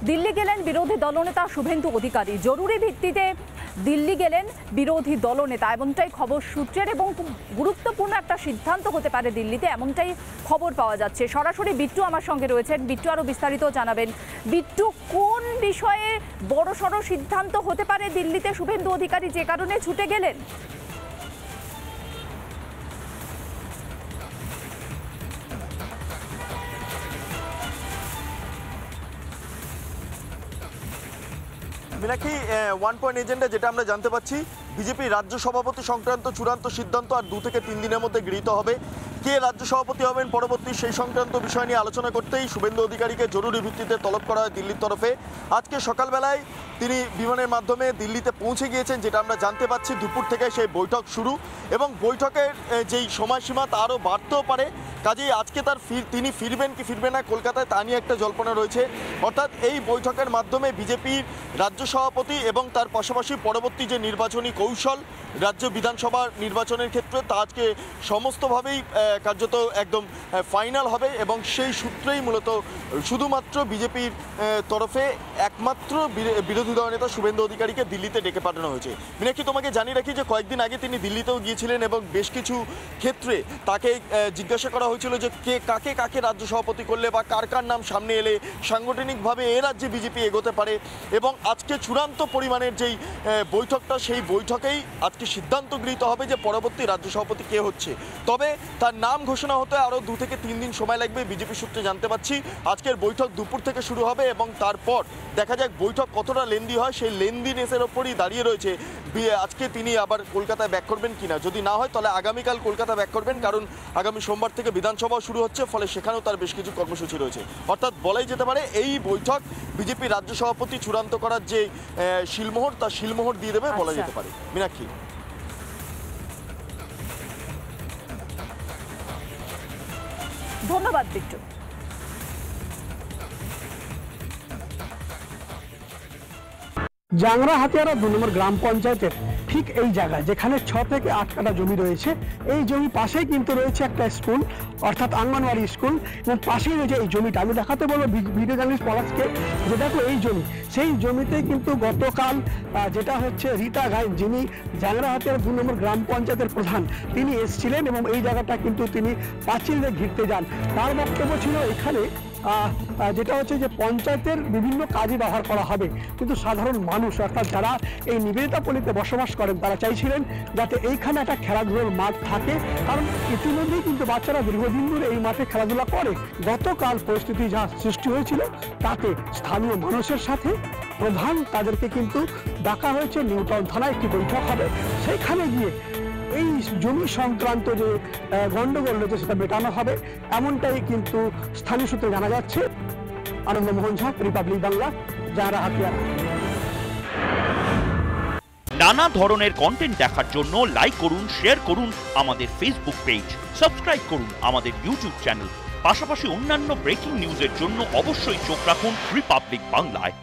দিল্লি গেলেন বিরোধী দলনেতা শুভেন্দু অধিকারী। জরুরি ভিত্তিতে দিল্লি গেলেন বিরোধী দলনেতা, এমনটাই খবর সূত্রের, এবং গুরুত্বপূর্ণ একটা সিদ্ধান্ত হতে পারে দিল্লিতে, এমনটাই খবর পাওয়া যাচ্ছে। সরাসরি বিট্টু আমার সঙ্গে রয়েছেন। বিট্টু, আরও বিস্তারিত জানাবেন। বিট্টু, কোন বিষয়ে বড়সড় সিদ্ধান্ত হতে পারে দিল্লিতে শুভেন্দু অধিকারী যে কারণে ছুটে গেলেন? মিনাক্ষী, ওয়ান পয়েন্ট এজেন্ডা যেটা আমরা জানতে পাচ্ছি, বিজেপি রাজ্য সভাপতি সংক্রান্ত চূড়ান্ত সিদ্ধান্ত আর 2 থেকে 3 দিনের মধ্যে গৃহীত হবে। কে রাজ্য সভাপতি হবেন পরবর্তী সেই সংক্রান্ত বিষয় নিয়ে আলোচনা করতেই শুভেন্দু অধিকারীকে জরুরি ভিত্তিতে তলব করা হয় দিল্লির তরফে। আজকে সকালবেলায় তিনি বিমানের মাধ্যমে দিল্লিতে পৌঁছে গিয়েছেন, যেটা আমরা জানতে পাচ্ছি। দুপুর থেকে সেই বৈঠক শুরু, এবং বৈঠকের যেই সময়সীমা তা আরও বাড়তেও পারে। কাজেই আজকে তিনি ফিরবেন কি ফিরবে না কলকাতায়, তা নিয়ে একটা জল্পনা রয়েছে। অর্থাৎ এই বৈঠকের মাধ্যমে বিজেপির রাজ্য সভাপতি এবং তার পাশাপাশি পরবর্তী যে নির্বাচনী কৌশল রাজ্য বিধানসভা নির্বাচনের ক্ষেত্রে, তা আজকে সমস্তভাবেই কার্যত একদম ফাইনাল হবে, এবং সেই সূত্রেই মূলত শুধুমাত্র বিজেপির তরফে একমাত্র বিরোধী দলনেতা শুভেন্দু অধিকারীকে দিল্লিতে ডেকে পাঠানো হয়েছে। মিনাক্ষী, তোমাকে জানিয়ে রাখি যে কয়েকদিন আগে তিনি দিল্লিতেও গিয়েছিলেন, এবং বেশ কিছু ক্ষেত্রে তাকে জিজ্ঞাসা করা হয়েছিল যে কাকে কাকে রাজ্য সভাপতি করলে বা কার কার নাম সামনে এলে সাংগঠনিকভাবে এ রাজ্যে বিজেপি এগোতে পারে। এবং আজকে চূড়ান্ত পরিমাণের যেই বৈঠকটা, সেই বৈঠকেই আজকে সিদ্ধান্ত গৃহীত হবে যে পরবর্তী রাজ্য সভাপতি কে হচ্ছে। তবে তার নাম ঘোষণা হতে আরও 2 থেকে 3 দিন সময় লাগবে বিজেপি সূত্রে জানতে পাচ্ছি। আজকের বৈঠক দুপুর থেকে শুরু হবে, এবং তারপর দেখা যাক বৈঠক কতটা লেন্দি হয়। সেই লেন্দিনেসের ওপরই দাঁড়িয়ে রয়েছে আজকে তিনি আবার কলকাতায় ব্যাক করবেন কিনা। যদি না হয় তাহলে আগামীকাল কলকাতা ব্যাক করবেন, কারণ আগামী সোমবার থেকে বিধানসভাও শুরু হচ্ছে, ফলে সেখানেও তার বেশ কিছু কর্মসূচি রয়েছে। অর্থাৎ বলাই যেতে পারে এই বৈঠক বিজেপি রাজ্য সভাপতি চূড়ান্ত করার যে শিলমোহর, তা শিলমোহর দিয়ে দেবে বলা যেতে পারে। মীনাক্ষী, ধন্যবাদ বিট্টু। জাংরা হাতিয়ারা 2 নম্বর গ্রাম পঞ্চায়েতের ঠিক এই জায়গায়, যেখানে 6 থেকে 8 কাঠা জমি রয়েছে, এই জমি পাশেই কিন্তু রয়েছে একটা স্কুল, অর্থাৎ আঙ্গনওয়াড়ি স্কুল, এবং পাশেই রয়েছে এই জমিটা। আমি দেখাতে বলবো ভিডিও জার্নালিস্ট পলাশকে, যে দেখো এই জমি, সেই জমিতে কিন্তু গতকাল যেটা হচ্ছে রীতা গাইন, যিনি জাংরা হাতিয়ারা 2 নম্বর গ্রাম পঞ্চায়েতের প্রধান, তিনি এসেছিলেন, এবং এই জায়গাটা কিন্তু তিনি পাঁচিল দিয়ে ঘিরতে যান। তার বক্তব্য ছিল এখানে যেটা হচ্ছে যে পঞ্চায়েতের বিভিন্ন কাজে ব্যবহার করা হবে, কিন্তু সাধারণ মানুষ অর্থাৎ যারা এই নিবেদিতা পল্লীতে বসবাস করেন তারা চাইছিলেন যাতে এইখানে একটা খেলাধুলার মাঠ থাকে, কারণ ইতিমধ্যেই কিন্তু বাচ্চারা দীর্ঘদিন ধরে এই মাঠে খেলাধুলা করে। গতকাল পরিস্থিতি যা সৃষ্টি হয়েছিল তাতে স্থানীয় মানুষের সাথে প্রধান তাদেরকে কিন্তু ডাকা হয়েছে। নিউ টাউন থানায় একটি বৈঠক হবে, সেইখানে গিয়ে এই জমি সংক্রান্ত যে গন্ডগোল রয়েছে সেটা মেটানো হবে, এমনটাই কিন্তু স্থানীয় সূত্রে জানা যাচ্ছে। আনন্দমোহন ঝা, রিপাবলিক বাংলা, জাংরা হাতিয়ারা। নানা ধরনের কন্টেন্ট দেখার জন্য লাইক করুন, শেয়ার করুন আমাদের ফেসবুক পেজ, সাবস্ক্রাইব করুন আমাদের ইউটিউব চ্যানেল। পাশাপাশি অন্যান্য ব্রেকিং নিউজের জন্য অবশ্যই চোখ রাখুন রিপাবলিক বাংলায়।